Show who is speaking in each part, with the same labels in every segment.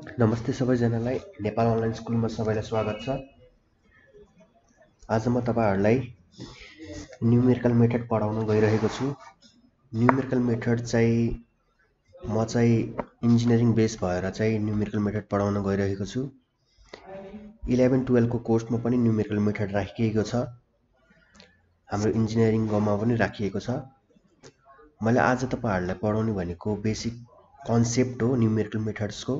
Speaker 1: नमस्ते सबैजनालाई नेपाल अनलाइन स्कुलमा सबैलाई स्वागत छ। आज म तपाईहरुलाई न्युमेरिकल मेथड पढाउन गइरहेको छु। न्युमेरिकल मेथड चाहिँ म चाहिँ इन्जिनियरिङ बेस भएर चाहिँ न्युमेरिकल मेथड पढाउन गइरहेको छु। 11-12 को कोर्समा पनि न्युमेरिकल मेथड राखिएको छ। हाम्रो इन्जिनियरिङमा पनि राखिएको छ। मैले आज तपाईहरुलाई पढाउने भनेको बेसिक कन्सेप्ट हो न्युमेरिकल मेथड्सको।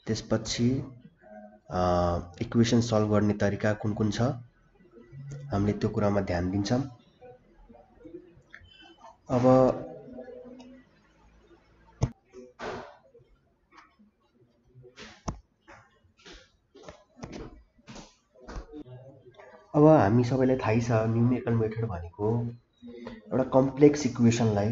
Speaker 1: त्यसपछि इक्वेसन सल्भ गर्ने तरिका कुन कुन छ हामीले त्यो कुरामा ध्यान दिन्छौं। अब हामी सबैलाई थाहै छ न्युमेरिकल मेथड भनेको एउटा कम्प्लेक्स इक्वेसनलाई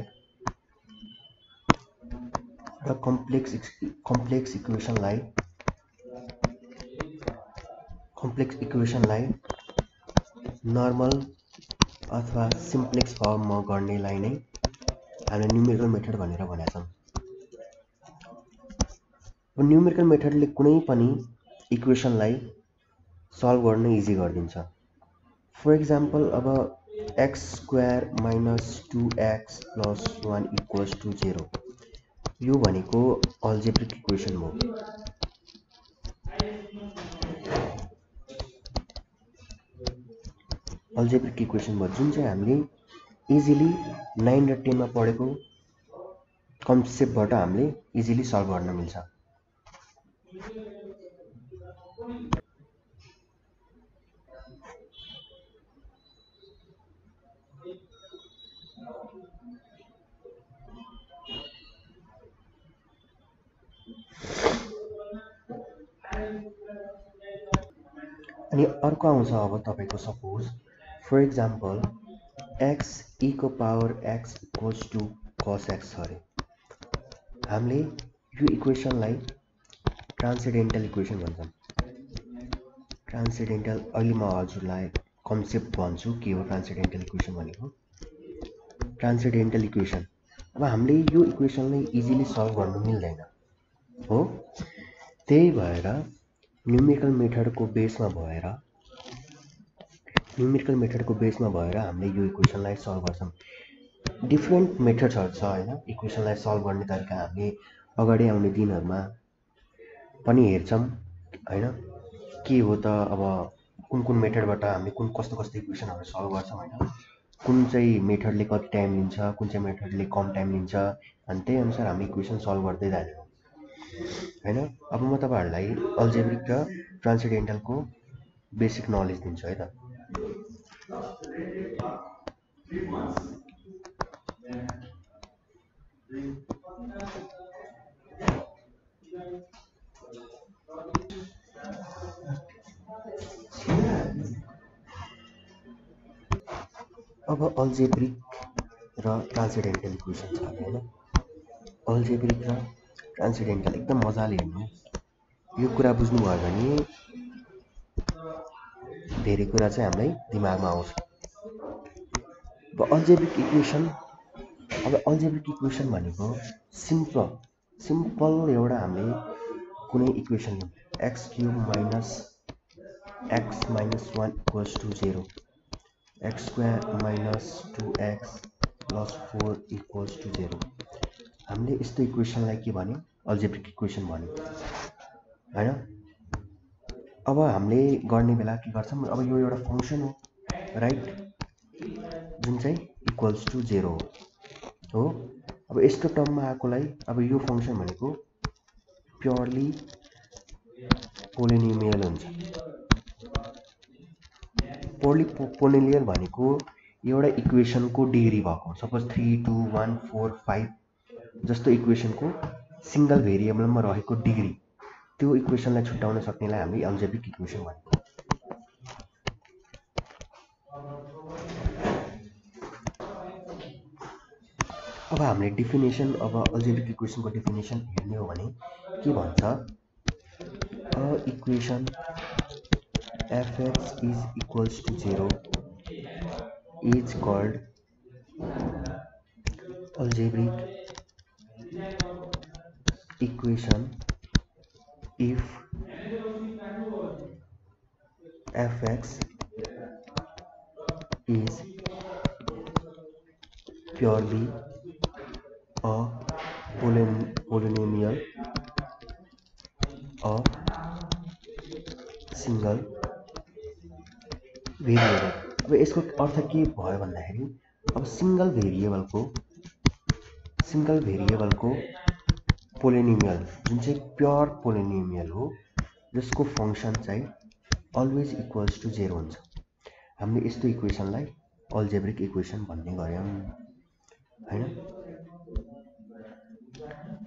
Speaker 1: नर्मल अथवा सिम्प्लेक्स फर्ममा गर्नेलाई नै हामीले न्युमेरिकल मेथड भनेर भनेका छौं। अब न्युमेरिकल मेथडले कुनै पनि इक्वेसनलाई सल्भ गर्न इजी गरिदिन्छ। फर एक्जाम्पल अब x² - 2x + 1 = 0 यो भनेको अल्जेब्रिक इक्वेसन हो। अल्जेब्रिक इक्वेसन भयो जुन चाहिँ हामीले इजिली 9 र 10 मा पढेको कन्सेप्टबाट हामीले इजिली सल्भ गर्न मिल्छ। अनि अर्को आउँछ अब तपाईको suppose for example x e⁻x = cos x छ अरे। हामीले यो इक्वेसनलाई ट्रान्सेन्डेन्टल इक्वेसन भन्छौं। ट्रान्सेन्डेन्टल अहिले म हजुरलाई कन्सेप्ट भन्छु के हो ट्रान्सेन्डेन्टल इक्वेसन भनेको। ट्रान्सेन्डेन्टल इक्वेसन अब हामीले यो इक्वेसनलाई इजिली सल्भ गर्न मिल्दैन हो। त्यही भएर न्युमेरिकल मेथडको बेसमा भएर हामीले यो इक्वेसनलाई सल्भ गर्छौं। डिफरेन्ट मेथड्सहरु छ हैन इक्वेसनलाई सल्भ गर्ने तरिका हामीले अगाडि आउने दिनहरुमा पनि हेर्छौं हैन के हो त। अब कुन मेथडबाट हामीले कस्तो इक्वेसनहरु सल्भ गर्छौं हैन कुन चाहिँ मेथडले कति टाइम लिन्छ कुन चाहिँ मेथडले कम टाइम लिन्छ अनि त्यही अनुसार हामी इक्वेसन सल्भ गर्दै जान्छौं हैन। अब म तपाईहरुलाई अल्जेब्रिक र ट्रान्सेन्डेन्टलको बेसिक नलेज दिन्छु है त। अब अल्जेब्रिक र ट्रान्सेन्डेन्टल इक्वेसन छ हैन। अल्जेब्रिक र ट्रान्सेन्डेन्टल एकदम मजाले हेर्नु। यो कुरा बुझ्नु भयो भने धेरै कुरा चाहिँ हामीलाई दिमागमा आउँछ। अब अल्जेब्रिक इक्वेसन भनेको सिम्पल एउटा हामीले कुनै equation x³ - x - 1 = 0 x² - 2x + 4 = 0 हामीले यस्तो इक्वेसनलाई के भन्यो अल्जेब्रिक इक्वेसन भन्यो हैन। अब हामीले गर्ने बेला के गर्छौं अब यो एउटा फंक्सन हो राइट जुन चाहिँ = 0 हो। अब यस्तो टर्ममा आएकोलाई अब यो फंक्सन भनेको प्योरली पोलिनोमियल हुन्छ। पोलिनोमियल भनेको एउटा इक्वेसनको डिग्री भएको सपोज 3 2 1 4 5 जस्तो इक्वेसनको सिंगल भेरिएबलमा रहेको डिग्री त्यो इक्वेसनलाई छुट्याउन सक्नेलाई हामी अल्जेब्रिक इक्वेसन भन्छौं। अब हामीले डेफिनेसन अब अल्जेब्रिक इक्वेसनको डेफिनेसन हेर्ने हो भने के भन्छ a equation fx = 0 is called algebraic equation if fx is purely a polynomial of single variable। अब यसको अर्थ के भयो भन्दाखेरि अब सिंगल भेरिएबलको पोलिनोमियल जुन चाहिँ प्योर पोलिनोमियल हो जसको फंक्शन चाहिँ अलवेज इक्वल्स टु 0 हुन्छ। हामीले यस्तो इक्वेसनलाई अल्जेब्रिक इक्वेसन भन्ने गर्यौं हैन।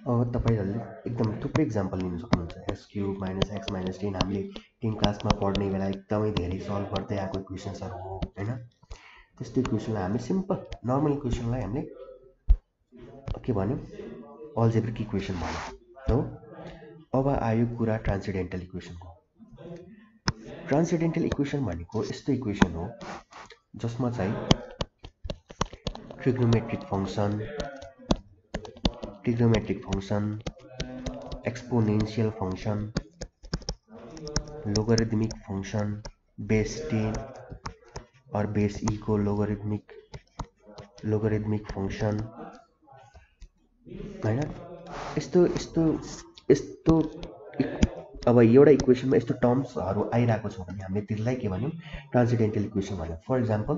Speaker 1: अब तपाईहरुले एकदम थुप्रै एक्जाम्पल लिन सक्नुहुन्छ। x³ - x - 10 हामीले 10 क्लासमा पढ्ने बेला एकदमै धेरै सल्भ गर्दै आएको इक्वेसन्सहरु हो हैन। त्यस्तो इक्वेसनलाई हामीले सिम्पल नर्मल इक्वेसनलाई हामीले के भन्यौ अल्जेब्रिक इक्वेसन भन्यौ हो। अब आयो कुरा ट्रान्सेन्डेन्टल इक्वेसनको। ट्रान्सेन्डेन्टल इक्वेसन भनेको यस्तो इक्वेसन हो जसमा चाहिँ trigonometric function, exponential function, logarithmic function, base 10 और बेस ई को लोगरिथमिक फंक्सन हैन। यस्तो अब एउटा इक्वेसनमा यस्तो टर्म्सहरु आइराको छ भने हामीले त्यसलाई के भन्यौ ट्रान्सेन्डेन्टल इक्वेसन भन्यौ। For example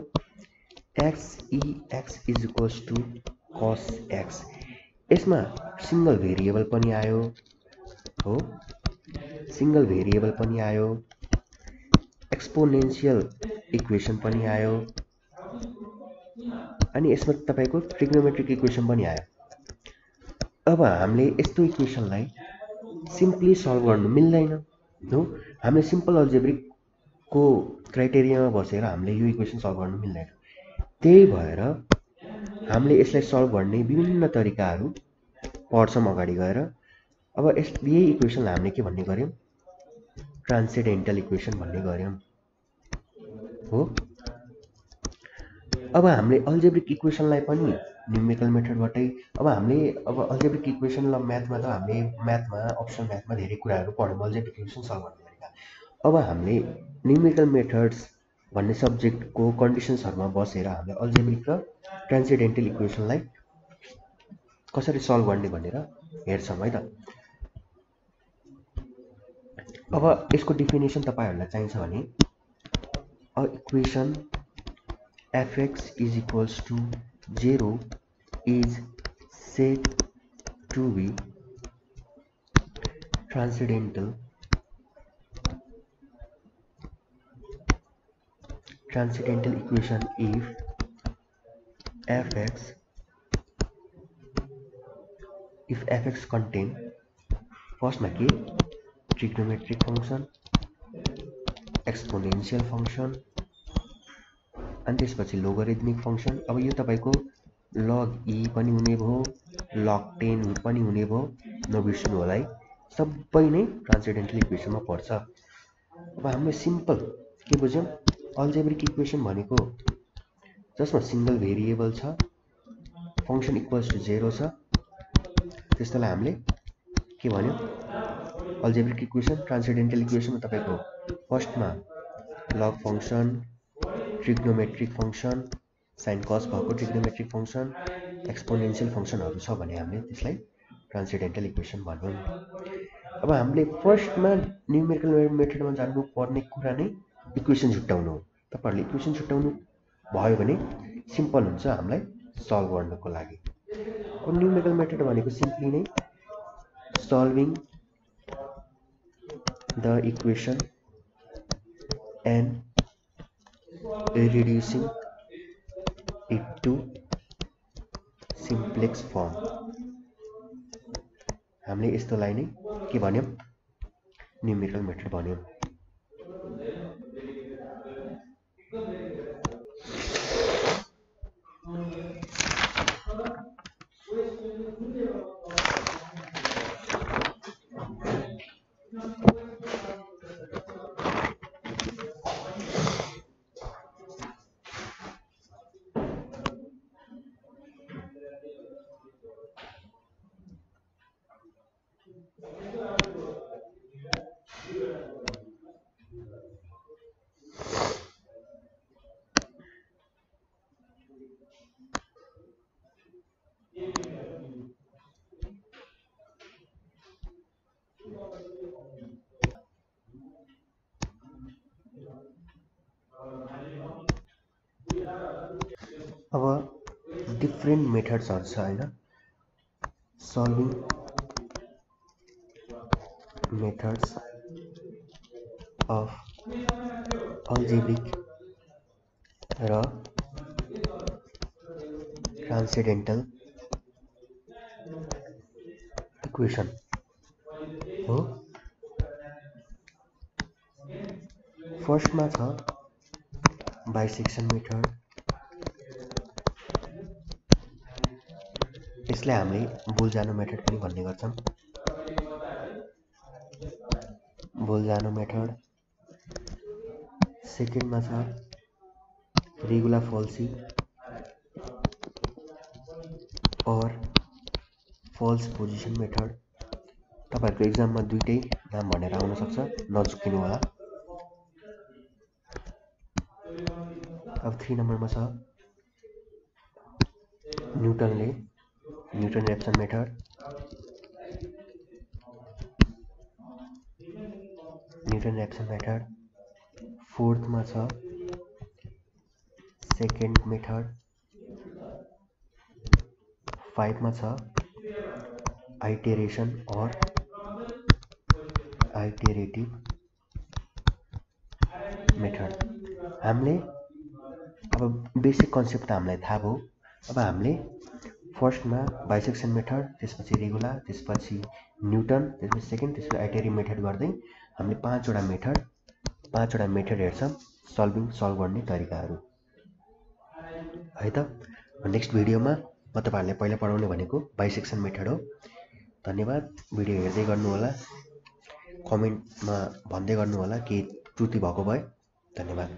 Speaker 1: x is equals to cos x, यसमा सिंगल भेरिएबल पनि आयो हो, एक्सपोनेन्शियल इक्वेसन पनि आयो अनि यसमा तपाईको ट्रिग्नोमेट्रिक इक्वेसन पनि आयो। अब हामीले यस्तो इक्वेसनलाई सिम्पली सल्भ गर्न मिल्दैन हो। हामीले सिम्पल अल्जेब्रिक को क्राइटेरियामा बसेर हामीले यो इक्वेसन सल्भ गर्न मिल्दैन। त्यही भएर हामीले यसलाई सल्भ गर्ने विभिन्न तरिकाहरू पढ्छौं अगाडि गएर। अब यही इक्वेसनलाई हामीले के भन्ने गर्यौं ट्रान्सेन्डेन्टल इक्वेसन भन्ने गर्यौं हो। अब हामीले अल्जेब्रिक इक्वेसनलाई पनि न्यूमेरिकल मेथडबाटै अब अल्जेब्रिक इक्वेसन ल म्याथमा त हामीले अप्सनल म्याथमा धेरै कुराहरू पढ्यौं अल्जेब्रिक इक्वेसन सल्भ गर्ने तरिका। अब हामीले न्यूमेरिकल मेथड्स भन्ने सब्जेक्टको कन्डिसन्सहरुमा बसेर हामीले अल्जेब्रिक र ट्रान्सेन्डेन्टल इक्वेसनलाई कसरी सल्भ गर्ने भनेर हेर्छौं है त। अब यसको डेफिनेसन तपाईहरुलाई चाहिन्छ भने a equation fx is equals to 0 is said to be transcendental equation if fx contain first मा के ट्रिग्नोमेट्रिक फंक्शन, एक्सपोनेन्शियल फंक्शन अनि त्यसपछि लोगरिथमिक फंक्शन। अब यो तपाईको log e पनि हुने भो, log 10 पनि हुने भो, नबिर्सनु होला है। सबै नै ट्रान्सेन्डेन्टल इक्वेसनमा पर्छ। अब हामीले सिम्पल के बुझ्यौं अल्जेब्रिक इक्वेसन भनेको जसमा सिंगल भेरिएबल छ, फंक्शन इक्वल्स टु 0 छ, त्यस्तोलाई हामीले के भन्यौं अल्जेब्रिक इक्वेसन। ट्रान्सेन्डेन्टल इक्वेसनमा तपाईको फर्स्टमा लग फंक्शन, ट्रिग्नोमेट्रिक फंक्शन, साइन कस भएको ट्रिग्नोमेट्रिक फंक्शन, एक्सपोनेन्शियल फंक्शनहरु छ भने हामीले त्यसलाई ट्रान्सेन्डेन्टल इक्वेसन भन्छौं। अब हामीले फर्स्टमा न्यूमेरिकल मेथडमा जान्नु पर्ने कुरा नै इक्वेसन छुट्याउनु हो। तपाईहरुले इक्वेसन छुट्याउनु भयो भने सिम्पल हुन्छ हामीलाई सल्भ गर्नको लागि। अब न्यूमेरिकल मेथड भनेको सिम्पली नै solving the equation and reducing it to simplex form। हामीले यस्तोलाई नै के भन्यौं न्यूमेरिकल मेथड भन्यौं। अब डिफरेंट मेथड्स छ हैन सल्भिङ मेथड्स अफ अल्जेब्रिक र ट्रान्सेन्डेन्टल इक्वेसन हो। फर्स्टमा छ बाइसेक्सन मेथड। यसलाई हामीले बोल्जानो मेथड पनि भन्ने गर्छौं। बोल्जानो मेथड। सेकेन्डमा छ रेगुलर फल्सी और फल्स पोजिसन मेथड। तपाईहरुको एक्जाममा दुईटै नाम भनेर आउन सक्छ, नचुकिनु होला। अब 3 नम्बरमा छ न्यूटन रेप्सन मेथड। फोर्थमा छ सेकेन्ड मेथड। 5 मा छ आइटेरेसन और आइटेरेटिभ मेथड। हामीले अब बेसिक कन्सेप्ट त हामीलाई थाहा भयो। अब हामीले फर्स्टमा बाइसेक्सन मेथड, त्यसपछि रेगुलर, त्यसपछि न्यूटन, त्यसपछि सेकेन्ड, त्यसपछि आइटेरेटिभ मेथड गर्दै हामीले पाँचवटा मेथड हेर्छौं सल्भ गर्ने तरिकाहरू है त। नेक्स्ट भिडियोमा म तपाईहरुलाई पहिला पढाउने भनेको बाइसेक्सन मेथड हो। धन्यवाद। भिडियो हेर्दै गर्नु होला, कमेन्टमा भन्दै गर्नु होला के त्रुटि भएको भए। धन्यवाद।